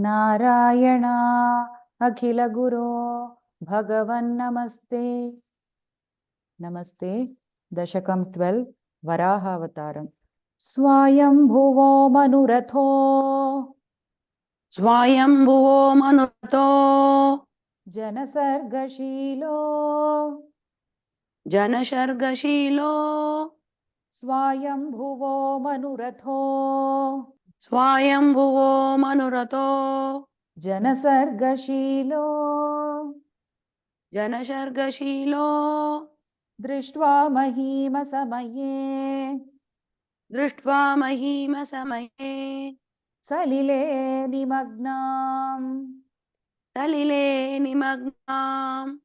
नारायण अखिल गुरो भगवन्नमस्ते। नमस्ते दशकं 12 वराहावतारम्। स्वायंभुवो मनुरथो स्वायंभुवो मनुतो जनसर्गशीलो जनशर्गशीलो स्वायंभुवो मनुरथो स्वायंभुवो मनुरतो जनसर्गशीलो जनशर्गशीलो दृष्ट्वा महीमसमये दृष्ट्वा महीमसमये सलिले निमग्नाम् सलिले निमग्नाम्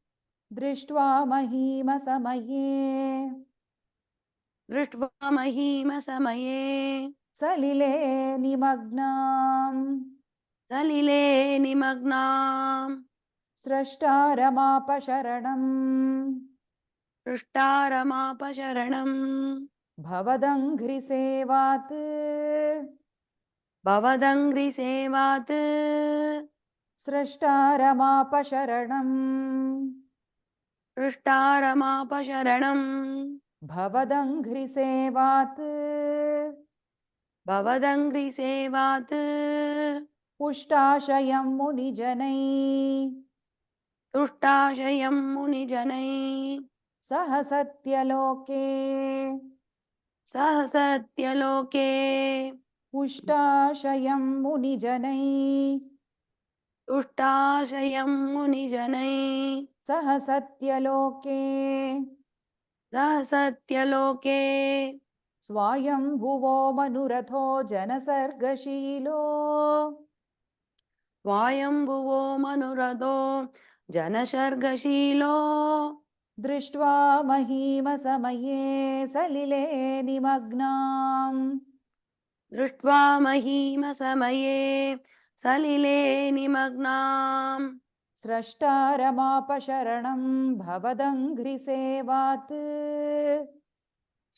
दृष्ट्वा महीमसमये दृष्ट्वा महीमसमये सलिले निमग्नाम् सलिले निमग्नाम् स्रष्टारमापशरणम् पृष्टारमापशरणम् भवदङ्घ्रिसेवात् भवदङ्घ्रिसेवात् स्रष्टारमापशरणम् पृष्टारमापशरणम् भवदङ्घ्रिसेवात् भवदङ्घ्रिसेवात् पुष्टाशयं मुनिजनै तुष्टाशयं मुनिजनैः सह सत्यलोके सह सत्यलोके पुष्टाशयं मुनिजनै तुष्टाशयं मुनिजनैः सह सत्यलोके सह सत्यलोके स्वायंभुवो मनुरथो जनसर्गशीलो स्वायंभुवो मनुरथो जनशर्गशीलो दृष्ट्वा महीमसमये सलिले निमग्नाम् दृष्ट्वा महीमसमये सलिले निमग्नाम् स्रष्टारमापशरणं भवदङ्घ्रिसेवात्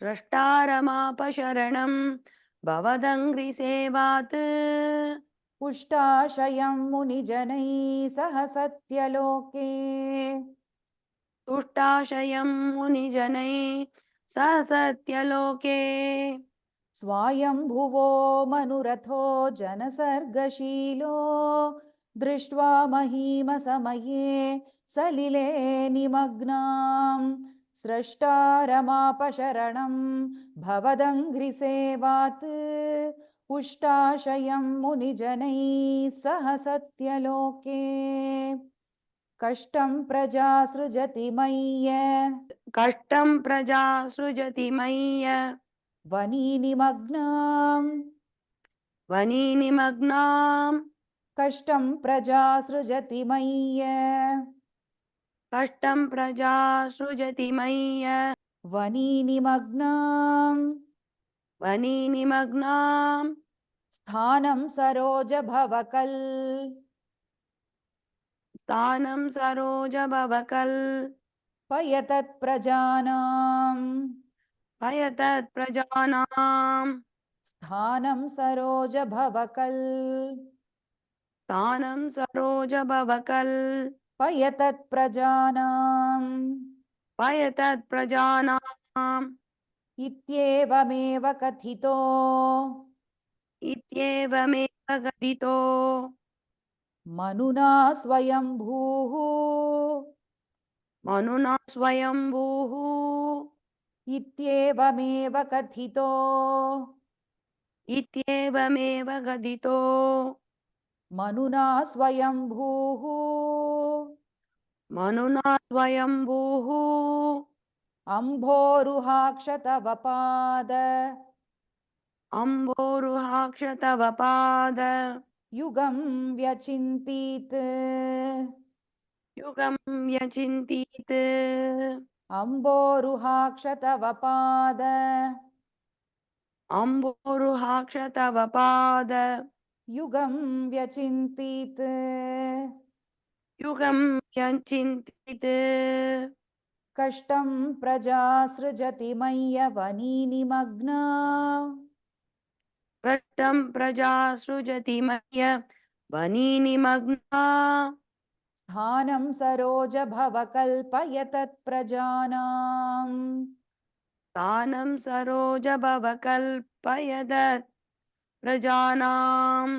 स्रष्टारमापशरणं भवदङ्घ्रिसेवात् पुष्टाशयं मुनिजनैः सह सत्यलोके तुष्टाशयं मुनिजनैः सह सत्यलोके स्वायंभुवो मनुरथो जनसर्गशीलो दृष्ट्वा महीमसमये सलिले निमग्नाम् स्रष्टारमापशरणं भवदङ्घ्रिसेवात् पुष्टाशयं मुनिजनैः सह सत्यलोके कष्टं प्रजा सृजति मय्य कष्टं प्रजा सृजति मय्य वनीनिमग्नाम् वनीनिमग्नाम् कष्टं प्रजा सृजति मय्य कष्टं प्रजा सृजति मय्य वनीनिमग्नाम् वनीनिमग्नाम् स्थानं सरोजभवकल् स्थानं सरोजभवकल् पयतत्प्रजानाम् पयतत्प्रजानाम् स्थानं सरोजभवकल् स्थानं सरोजभवकल् पयतत्प्रजानाम् पयतत्प्रजानाम् इत्येवमेव कथितो इत्येवमेव कथितो मनुना स्वयंभूः मनुना स्वयंभूः इत्येवमेव कथितो इत्येवमेव कथितो मनुना स्वयंभूः मनुना स्वयंभूः अम्भोरुहाक्षतवपाद अम्भोरुहाक्षतवपाद युगं व्यचिन्तीत् युगं व्यचिन्तीत् अम्भोरुहाक्षतवपाद अम्भोरुहाक्षतवपाद युगं व्यचिन्तीत् युगं व्यचिन्तीत् कष्टं प्रजा सृजति मय्यवनीनिमग्ना कष्टं प्रजा सृजति मय्य वनिनिमग्ना स्थानं सरोजभव कल्पय तत्प्रजानाम् तानं सरोजभवकल्पयदत् प्रजानाम्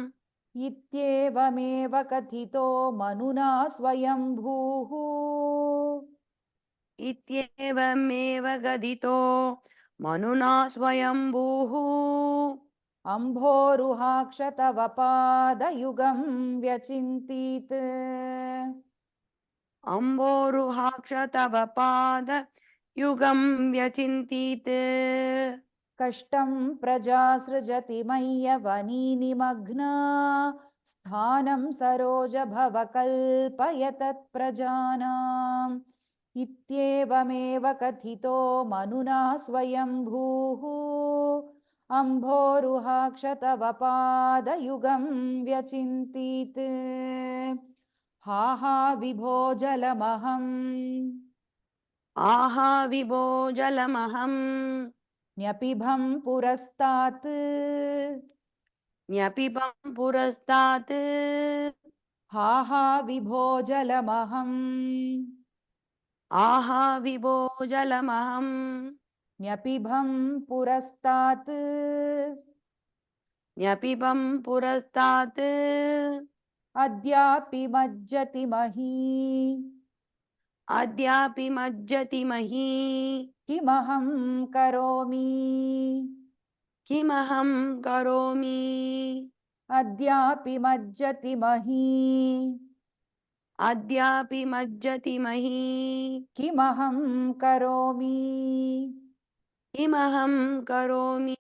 इत्येवमेव कथितो मनुना स्वयंभूः इत्येवमेव गदितो मनुना स्वयंभूः अम्भोरुहाक्ष तव पादयुगं व्यचिन्तीत् अम्बोरुहाक्ष तव पाद युगं व्यचिन्तीत् कष्टं प्रजा सृजति मय्यवनीनिमग्ना स्थानं सरोजभव कल्पय तत्प्रजानाम् इत्येवमेव कथितो मनुना स्वयंभूः अम्भोरुहाक्ष तव पादयुगं व्यचिन्तीत् हा हा विभो जलमहम् आहा विभो जलमहम् न्यपिभं पुरस्तात् न्यपिबं पुरस्तात् हा हा विभो जलमहम् आहा विभो जलमहम् न्यपिभं पुरस्तात् न्यपिबं पुरस्तात् अद्यापि मज्जति मही अद्यापि मज्जति मही किमहं करोमि किमहं करोमि अद्यापि मज्जति मही अद्यापि मज्जति मही किमहं करोमि किमहं करोमि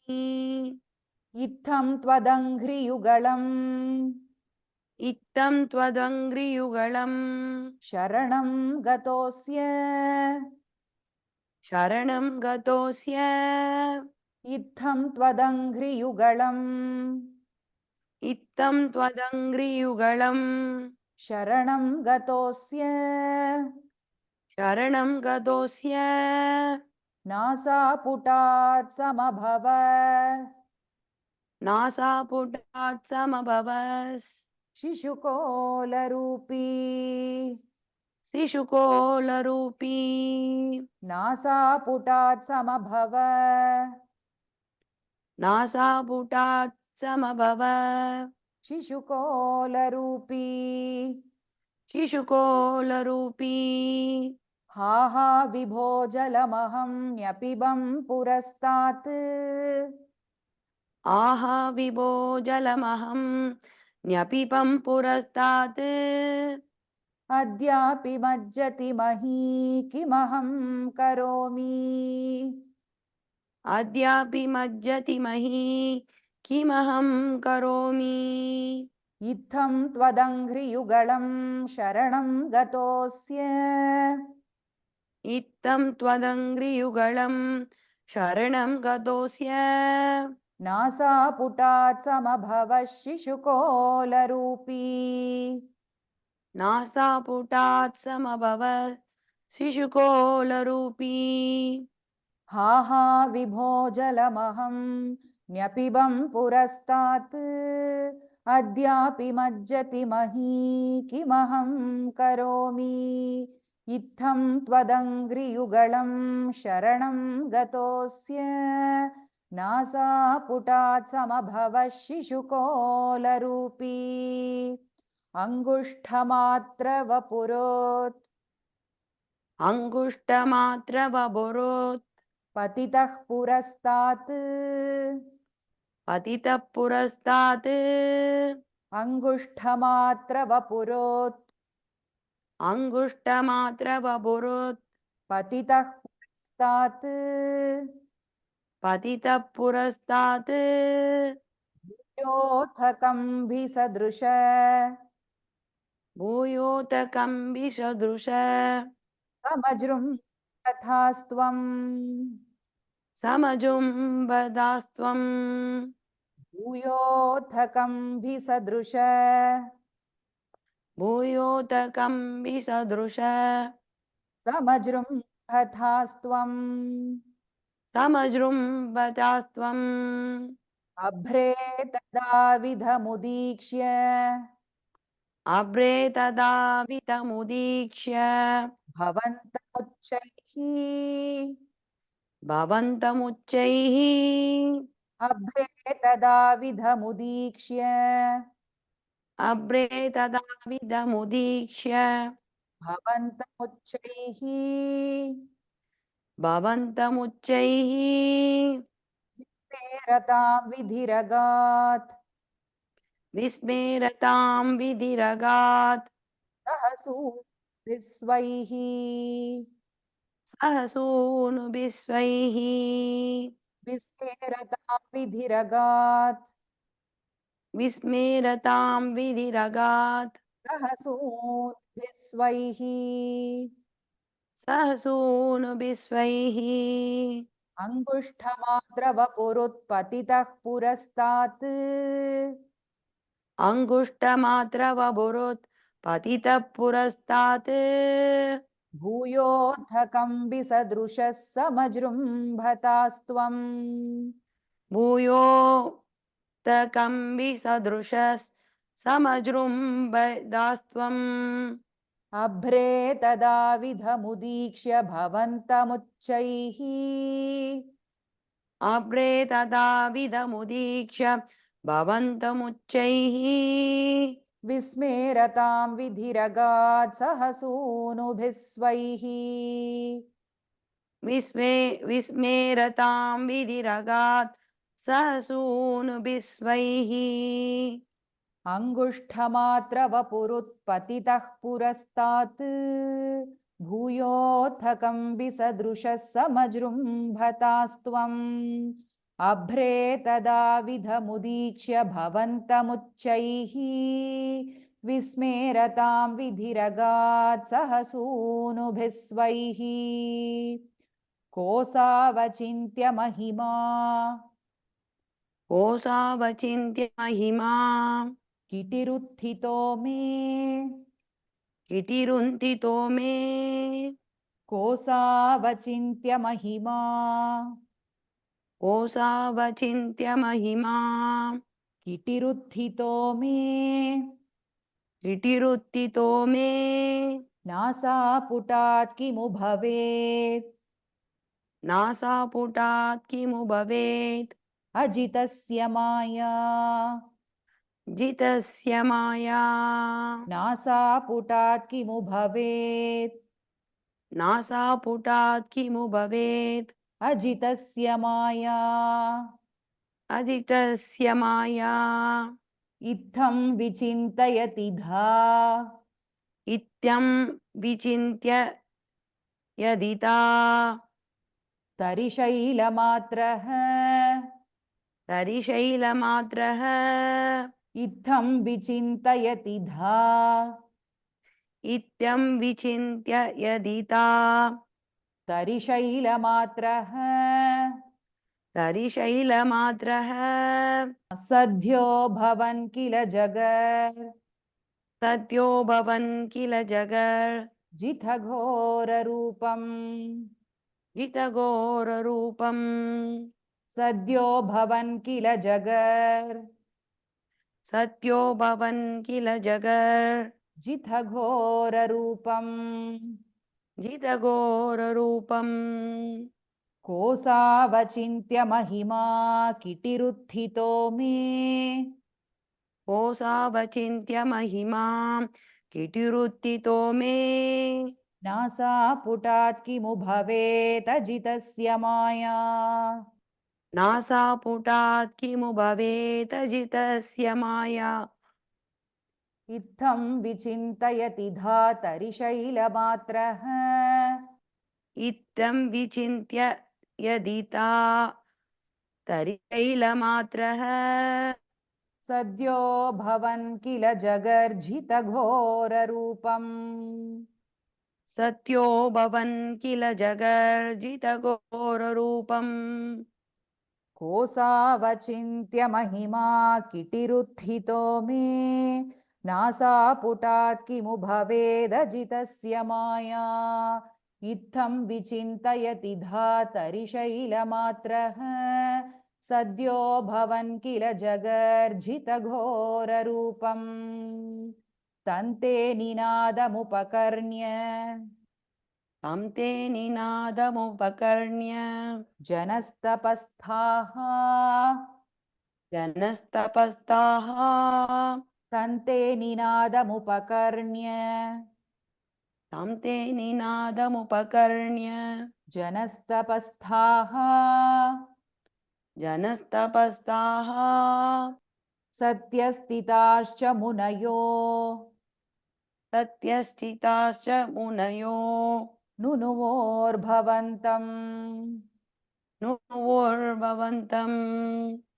इत्थं त्वदङ्घ्रियुगळम् इत्थं त्वदङ्घ्रियुगळम् शरणं गतोऽस्य शरणं गतोऽस्य इत्थं त्वदङ्घ्रियुगळम् इत्थं त्वदङ्घ्रियुगळम् शरणं गतोऽस्य शरणं गतोऽस्य नासापुटात् समभव नासापुटात् समभवस् शिशुकोलरूपी शिशुकोलरूपी नासापुटात् समभव नासापुटात् समभव शिशुकोलरूपी शिशुकोलरूपी हा हा विभो जलमहं न्यपिबं पुरस्तात् आहा विभो जलमहं न्यपिबं पुरस्तात् अद्यापि मज्जति मही किमहं करोमि अद्यापि मज्जति मही किमहं करोमि इत्थं त्वदङ्घ्रियुगळं शरणं गतोऽस्य इत्थं त्वदङ्घ्रियुगळं शरणं गतोऽस्य नासापुटात् समभवः शिशुकोलरूपी नासापुटात् समभव शिशुकोलरूपी हा हा विभो जलमहं न्यपिबं पुरस्तात् अद्यापि मज्जति मही किमहं करोमि इत्थं त्वदङ्घ्रियुगळं शरणं गतोऽस्य नासापुटात् समभवः शिशुकोलरूपी अङ्गुष्ठमात्रवपुरोत् अङ्गुष्ठमात्रवपुरोत् पतितः पुरस्तात् पतितः पुरस्तात् अङ्गुष्ठमात्रवपुरोत् अङ्गुष्ठमात्रवपुरोत् पतितः पुरस्तात् पतितः पुरस्तात् योऽथकम्भिसदृश भूयोतकम्बिसदृश समजृं तथास्त्वम् समजुम्बदास्त्वम् भूयोऽथकम्भिसदृश भूयोतकम्बिसदृश समजृं तथास्त्वम् समजृम्बदास्त्वम् अभ्रे तदा विधमुदीक्ष्य अभ्रे तदावितमुदीक्ष्य भवन्तमुच्चैः भवन्तमुच्चैः अभ्रे तदाविधमुदीक्ष्य अभ्रे तदाविदमुदीक्ष्य भवन्तमुच्चैः भवन्तमुच्चैः रतां विधिरगात् विस्मेरतां विधिरगात् सहसू विस्वैः सहसूनुभिस्वैः विस्मेरतां विधिरगात् विस्मेरतां विधिरगात् सहसून्भिस्वैः सहसूनुभिस्वैः अङ्गुष्ठमात्रवपुरुत्पतितः पुरस्तात् अङ्गुष्ठमात्रवबुरुत् पतितः पुरस्तात् भूयोऽधकं विसदृशः समजृम्भतास्त्वम् भूयो तकम्बिसदृशः समजृम्भदास्त्वम् अभ्रे तदाविधमुदीक्ष्य भवन्तमुच्चैः अभ्रे तदाविदमुदीक्ष्य भवन्तमुच्चैः विस्मेरतां विधिरगात् सहसूनुभिः स्वैः विस्मेरतां विधिरगात् सहसूनुभिस्वैः अङ्गुष्ठमात्रवपुरुत्पतितः पुरस्तात् भूयोऽथकं विसदृशः समजृम्भतास्त्वम् अभ्रे तदाविधमुदीक्ष्य भवन्तमुच्चैः विस्मेरतां विधिरगात् सहसूनुभिः स्वैः कोसावचिन्त्य महिमा कोसावचिन्त्य महिमा किटिरुत्थितो मे किटिरुन्थितो मे कोसावचिन्त्य महिमा कोसावचिन्त्य महिमा किटिरुत्थितो मे किटिरुत्थितो मे नासापुटात् किमु भवेत् नासापुटात् किमु भवेत् अजितस्य माया जितस्य माया नासापुटात् किमु भवेत् नासापुटात् किमु भवेत् अजितस्य माया अदितस्य माया इत्थं विचिन्तयति धा इत्यं विचिन्त्य यदिता तरिशैलमात्रः तरिशैलमात्रः इत्थं विचिन्तयति धा इत्यं विचिन्त्य यदिता तरिशैलमात्रः तरिशैलमात्रः सद्यो भवन् किल जगर् सद्यो भवन् किल जगर् जितघोररूपम् जितघोररूपम् सद्यो भवन् किल जगर् सत्यो भवन् किल जगर् जितघोररूपम् जितघोररूपम् कोसावचिन्त्य महिमा किटिरुत्थितो मे कोसावचिन्त्य महिमां किटिरुत्थितो मे नासापुटात् किमु भवेत् अजितस्य माया नासापुटात् किमु भवेत् जितस्य माया इत्थं विचिन्तयति धातरिशैलमात्रः इत्थं विचिन्त्य यदिता तरिशैलमात्रः सद्यो भवन् किल जगर्जितघोररूपम् सत्यो भवन् किल जगर्जितघोररूपम् कोसावचिन्त्य महिमा किटिरुत्थितो मे नासापुटात् किमु भवेदजितस्य माया इत्थं विचिन्तयति धातरिशैलमात्रः सद्यो भवन् किल जगर्जितघोररूपम् तन्ते निनादमुपकर्ण्य तं ते निनादमुपकर्ण्य जनस्तपस्थाः जनस्तपस्ताः तन्ते निनादमुपकर्ण्य तं ते निनादमुपकर्ण्य जनस्तपस्थाः जनस्तपस्ताः सत्यस्थिताश्च मुनयो सत्यस्थिताश्च मुनयो नुनुवोर्भवन्तम् नुवोर्भवन्तम्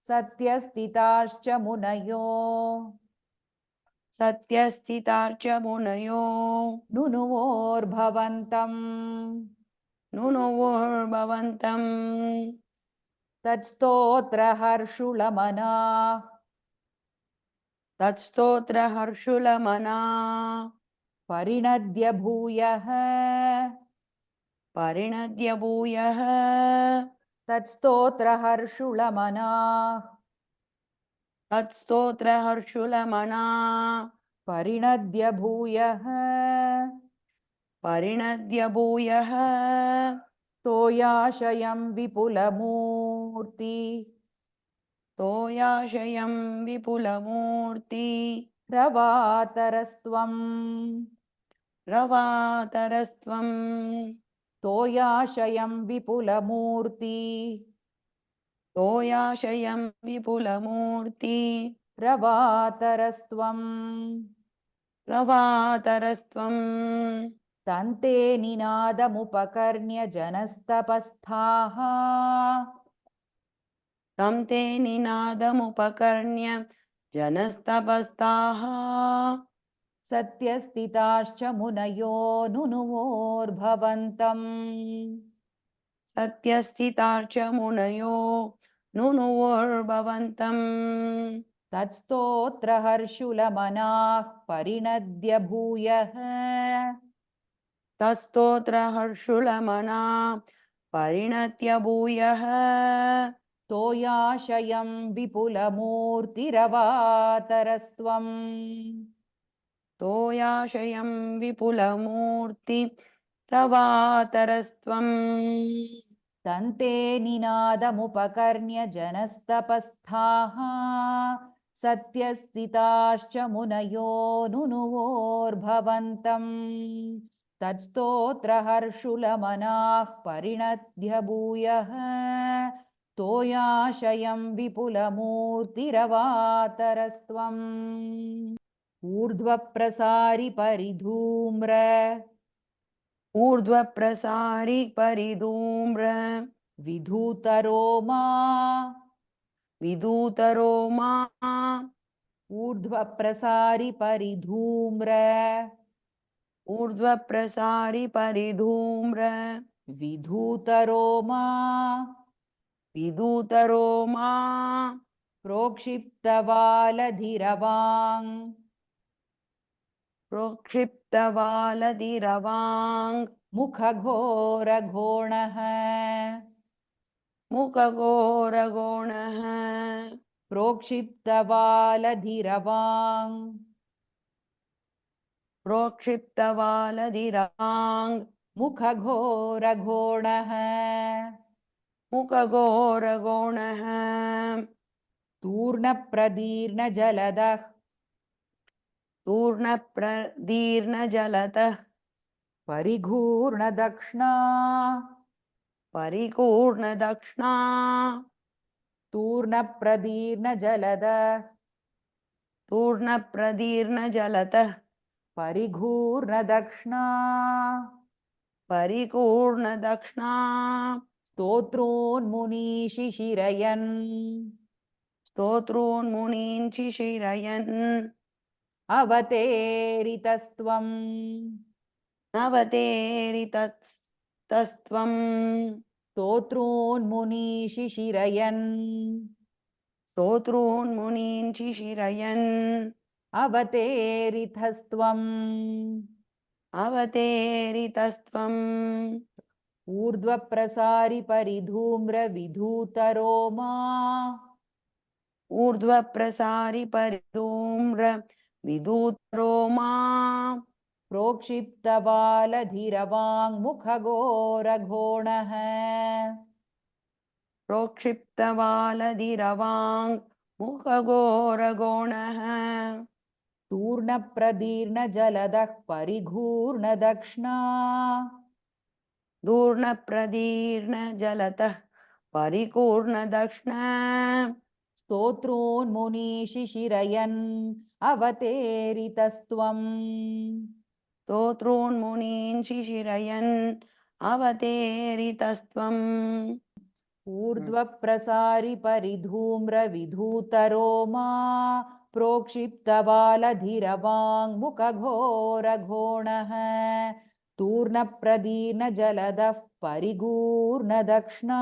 सत्यस्थिताश्च मुनयो सत्यस्थिताश्च मुनयो नुनुवोर्भवन्तम् नुवोर्भवन्तम् तत्स्तोत्रहर्षुलमनाः तत्स्तोत्रहर्षुलमना परिणद्य भूयः परिणद्य भूयः तत्स्तोत्रहर्षुलमनाः तत्स्तोत्रहर्षुलमना परिणद्य भूयः परिणद्य भूयः तोयाशयं विपुलमूर्ति तोयाशयं विपुलमूर्ति रवातरस्त्वम् रवातरस्त्वम् तोयाशयं विपुलमूर्ति तोयाशयं विपुलमूर्ति रवातरस्त्वम् रवातरस्त्वम् तन्ते निनादमुपकर्ण्य जनस्तपस्थाः तं ते निनादमुपकर्ण्य जनस्तपस्ताः सत्यस्थिताश्च मुनयो नुनुवोर्भवन्तम् सत्यस्थिताश्च मुनयो नुनुवोर्भवन्तम् तत्स्तोत्रहर्षुलमनाः परिणद्य भूयः तत्स्तोत्रहर्षुलमना परिणत्य भूयः तोयाशयं विपुलमूर्तिरवातरस्त्वम् तोयाशयं विपुलमूर्ति रवातरस्त्वम् तन्ते निनादमुपकर्ण्य जनस्तपस्थाः सत्यस्थिताश्च मुनयो नुनुवोर्भवन्तम् तत्स्तोत्रहर्षुलमनाः परिणद्य भूयः तोयाशयं विपुलमूर्तिरवातरस्त्वम् ऊर्ध्वप्रसारि परिधूम्र ऊर्ध्वप्रसारि परिधूम्र विधूतरोमा विधूतरोमा ऊर्ध्वप्रसारि परिधूम्र ऊर्ध्वप्रसारि परिधूम्र विधूतरोमा विधूतरोमा प्रोक्षिप्तवालधिरवाङ् प्रोक्षिप्तवालधिरवाङ् मुखघोरघोणः मुखघोरगोणः प्रोक्षिप्तवालधिरवाङ् प्रोक्षिप्तवालधिरवाङ् मुखघोरघोणः मुखघोरगोणः तूर्णप्रदीर्णजलदः तूर्णप्रदीर्णजलतः परिघूर्णदक्ष्णा परिपूर्णदक्ष्णा तूर्णप्रदीर्णजलदः तूर्णप्रदीर्णजलतः परिघूर्णदक्ष्णा परिपूर्णदक्ष्णा स्तोत्रोन्मुनीशिशिरयन् स्तोत्रोन्मुनीन् शिशिरयन् अवतेरितस्त्वम् नवतेरितस्त्वम् स्तोत्रोन्मुनीशिशिरयन् स्तोत्रोन्मुनीन् शिशिरयन् अवतेरितस्त्वम् अवतेरितस्त्वम् ऊर्ध्वप्रसारि परिधूम्रविधूतरोमा ऊर्ध्वप्रसारि परिधूम्र विदूतरो मा प्रोक्षिप्तबालधिरवाङ्मुखगोरघोणः प्रोक्षिप्तवालधिरवाङ् मुखघोरगोणः तूर्णप्रदीर्णजलदः परिघूर्णदक्ष्णा दूर्णप्रदीर्णजलतः परिपूर्णदक्ष्णा स्तोत्रोन्मुनिशिशिरयन् अवतेरितस्त्वम् स्तोत्रोन्मुनीन् शिशिरयन् अवतेरितस्त्वम् ऊर्ध्वप्रसारि परिधूम्रविधूतरो मा प्रोक्षिप्तबालधिरवाङ्मुखघोरघोणः तूर्णप्रदीर्णजलदः परिगूर्णदक्ष्णा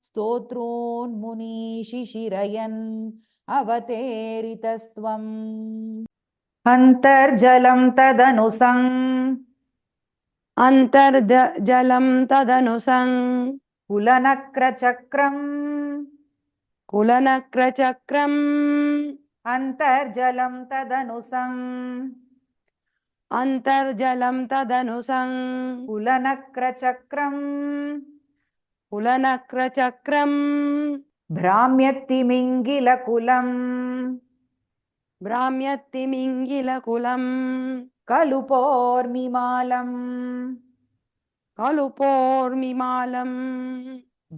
स्तोत्रोन्मुनिशिशिरयन् अवतेरितस्त्वम् अन्तर्जलं तदनुसं अन्तर्जलं तदनुसं कुलनक्रचक्रम् कुलनक्रचक्रम् अन्तर्जलं तदनुसं अन्तर्जलं तदनुसं कुलनक्रचक्रम् कुलनक्रचक्रम् भ्राम्यत्तिमिङ्गिलकुलम् भ्राम्यत्तिमिङ्गिलकुलम् कलुपोर्मिमालम् कलुपोर्मिमालम्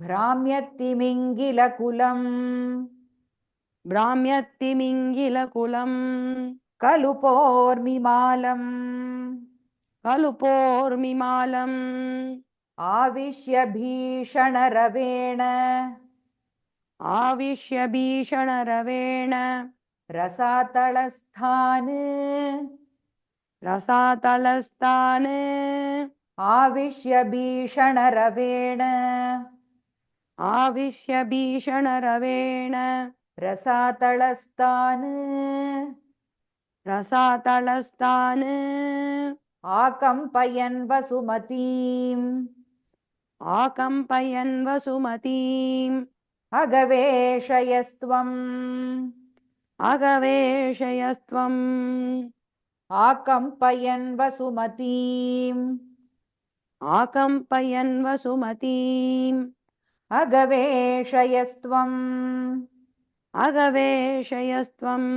भ्राम्यत्तिमिङ्गिलकुलम् भ्राम्यत्तिमिङ्गिलकुलम् कलुपोर्मिमालम् कलुपोर्मिमालम् आविश्य भीषणरवेण आविश्य भीषणरवेण रसातलस्थान् रसातलस्तान् आविश्य भीषणरवेण आविश्य भीषणरवेण रसातलस्तान् रसातलस्तान् आकम्पयन् वसुमतीम् आकम्पयन् वसुमतीम् अगवेशयस्त्वम् अगवेशयस्त्वम् आकम्पयन् वसुमतीम् आकम्पयन् वसुमतीम् अगवेशयस्त्वम् अगवेशयस्त्वम्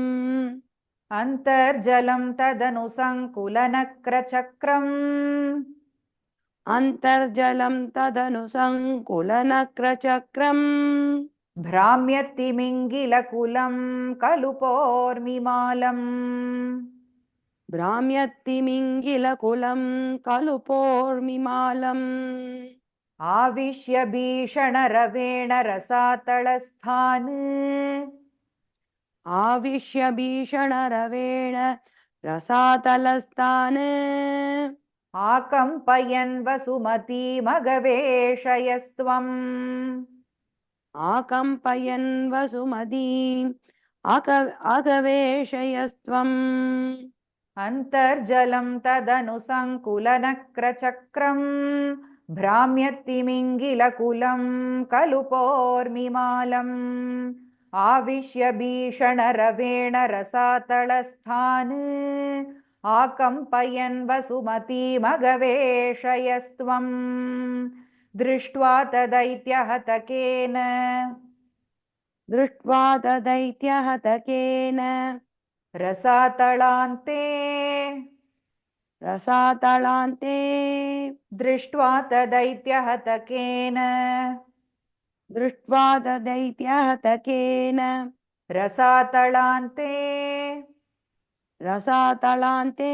अन्तर्जलं तदनुसङ्कुलनक्रचक्रम् अन्तर्जलं तदनुसङ्कुलनक्रचक्रम् भ्राम्यत्तिमिङ्गिलकुलं कलुपोर्मिमालम् भ्राम्यत्तिमिङ्गिलकुलं कलुपोर्मिमालम् आविश्य भीषणरवेण रसातलस्थान् आविश्य भीषणरवेण रसातलस्तान् आकम्पयन् वसुमतीमगवेशयस्त्वम् आकम्पयन् वसुमतीम् अगवेशयस्त्वम् अन्तर्जलं तदनुसङ्कुलनक्रचक्रम् भ्राम्यत्तिमिङ्गिलकुलं कलुपोर्मिमालम् आविश्य भीषणरवेण रसातलस्थान् आकम्पयन् वसुमतीमगवेशयस्त्वम् दृष्ट्वा तदैत्यहतकेन दृष्ट्वा तदैत्यहतकेन रसातलान्ते रसातलान्ते दृष्ट्वा तदैत्यहतकेन दृष्ट्वा तदैत्यहतकेन रसातलान्ते रसातलान्ते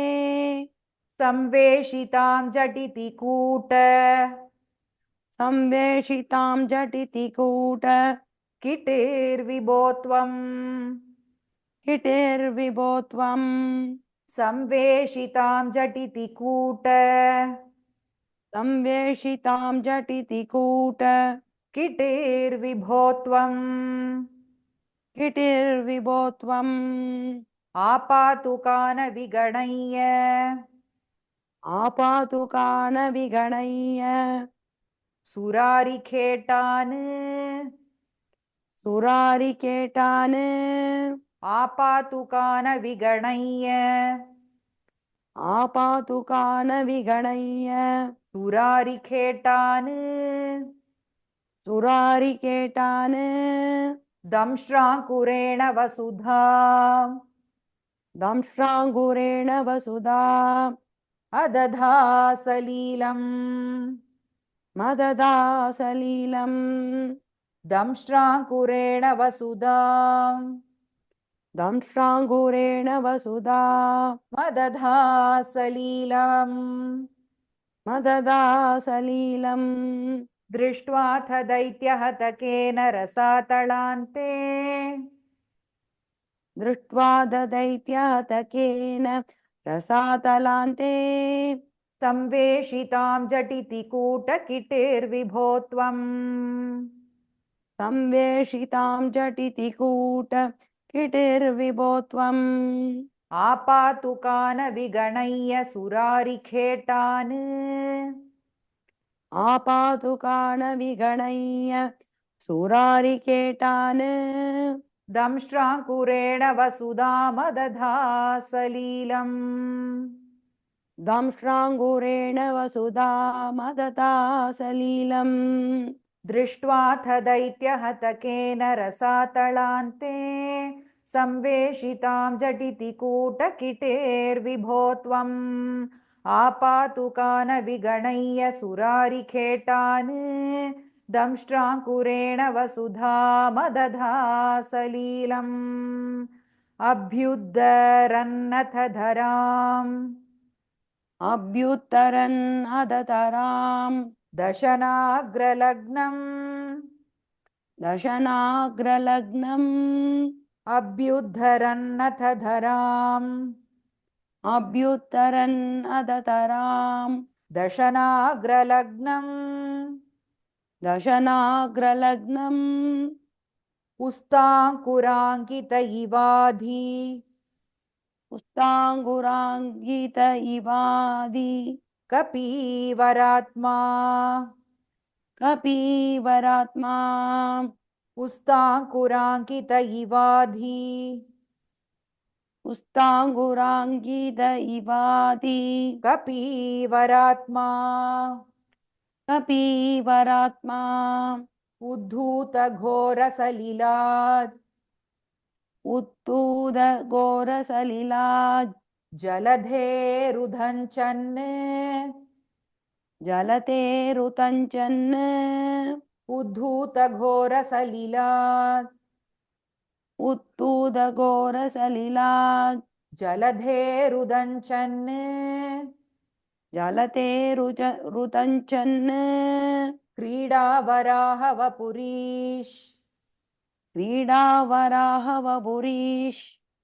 संवेशितां झटिति कूट संवेशितां झटिति कूट किटिर्विभो त्वम् किटिर्विभो त्वम् संवेशितां झटिति कूट संवेशितां झटिति कूट किटिर्विभो त्वम् किटिर्विभो त्वम् आपातुकानविगणय्य आपातुकानविगणय्य सुरारिखेटान् सुरारिकेटान् आपातुकानविगणय्य आपातुकानविगणय्य सुरारिखेटान् सुरारिकेटान् दंष्ट्राकुरेण वसुधा दंष्ट्राङ्गुरेण वसुधा अदधासलीलम् मददासलीलम् दंष्ट्राकुरेण वसुधा दंष्ट्राङ्गुरेण वसुधा मदधासलीलम् मददासलीलम् दृष्ट्वाथ दैत्यहतकेन रसातलान्ते दृष्ट्वा ददैत्यहतकेन रसातलान्ते संवेशितां झटिति कूटकिटिर्विभो त्वम् संवेशितां झटिति कूटकिटिर्विभो त्वम् आपातुकानविगणय्य सुरारिखेटान् आपातुकानविगणय्य सुरारिकेटान् दंष्ट्राकुरेण वसुधामदधासलीलम् दंष्ट्राङ्गुरेण वसुधा मददासलीलम् दृष्ट्वाथ दैत्यहतकेन रसातलान्ते संवेशितां झटिति कूटकिटेर्विभो त्वम् आपातुकानविगणय्य सुरारिखेटान् दंष्ट्राकुरेण वसुधामदधासलीलम् अभ्युद्धरन्नथ धराम् अभ्युत्तरन् अदतराम् दशनाग्रलग्नम् दशनाग्रलग्नम् अभ्युद्धरन्नथ धराम् अभ्युत्तरन् अदतराम् दशनाग्रलग्नम् दशनाग्रलग्नम् पुस्ताङ्कुराङ्कित इवाधि पुस्ताङ्गुराङ्गित इवादि कपीवरात्मा कपीवरात्मा पुस्ताङ्कुराङ्कित इवाधि पुस्ताङ्गुराङ्गित इवादि कपीवरात्मा कपीवरात्मा उद्धूतघोरसलिलात् उत्तूदघोरसलिलाज् जलधेरुधञ्चन् जलतेरुतञ्चन् उद्धूतघोरसलिलात् उत्तूदघोरसलिलाज् जलधेरुदञ्चन् जलतेरुतञ्चन् क्रीडावराहवपुरीश् क्रीडावराहवपुरीश्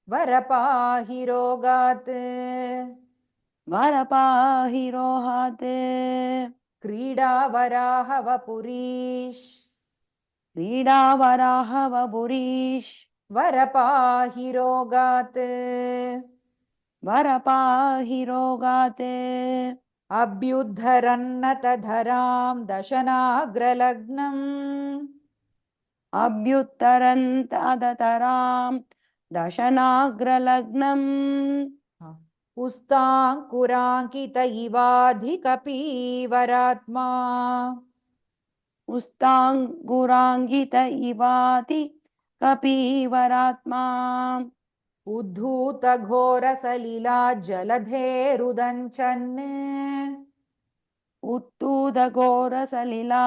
वरपाहि रोगात् वरपाहि रोहात् क्रीडावराहवपुरीश् क्रीडावराहवपुरीश् वरपाहि रोगात् वरपाहि रोगात् अभ्युद्धरन्नत धरां दशनाग्रलग्नम् अभ्युत्तरन्त अदतराम् दशनाग्रलग्नम् पुस्ताङ्कुराङ्कित इवाधिकपीवरात्मा पुस्ताङ्गुराङ्गित इवाति कपीवरात्मा उद्धूतघोरसलिला जलधेरुदञ्चन् उत्तूदघोरसलिला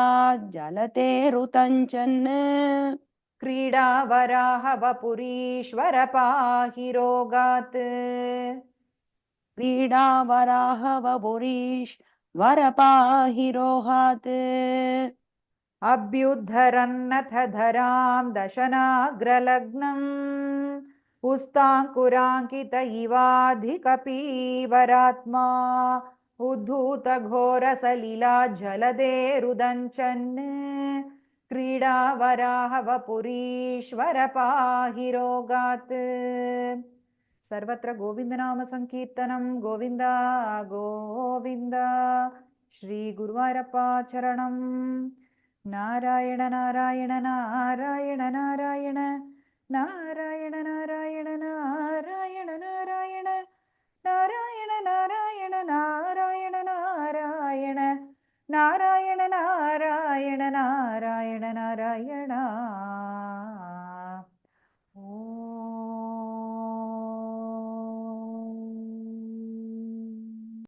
जलतेरुतञ्चन् क्रीडावराहवपुरीश्वर पाहि रोगात् क्रीडावराहवपुरीश् वरपाहि रोहात् अभ्युद्धरन्नथ धरां दशनाग्रलग्नम् पुस्ताङ्कुराङ्कित इवाधिकपीवरात्मा उद्धूतघोरसलिला जलधेरुदञ्चन् क्रीडावराहवपुरीश्वर पाहि रोगात् सर्वत्र गोविन्दनाम संकीर्तनं गोविन्द गोविन्द श्री गुरुवारप्पा चरणं नारायण नारायण नारायण नारायण नारायण नारायण नारायण नारायण नारायण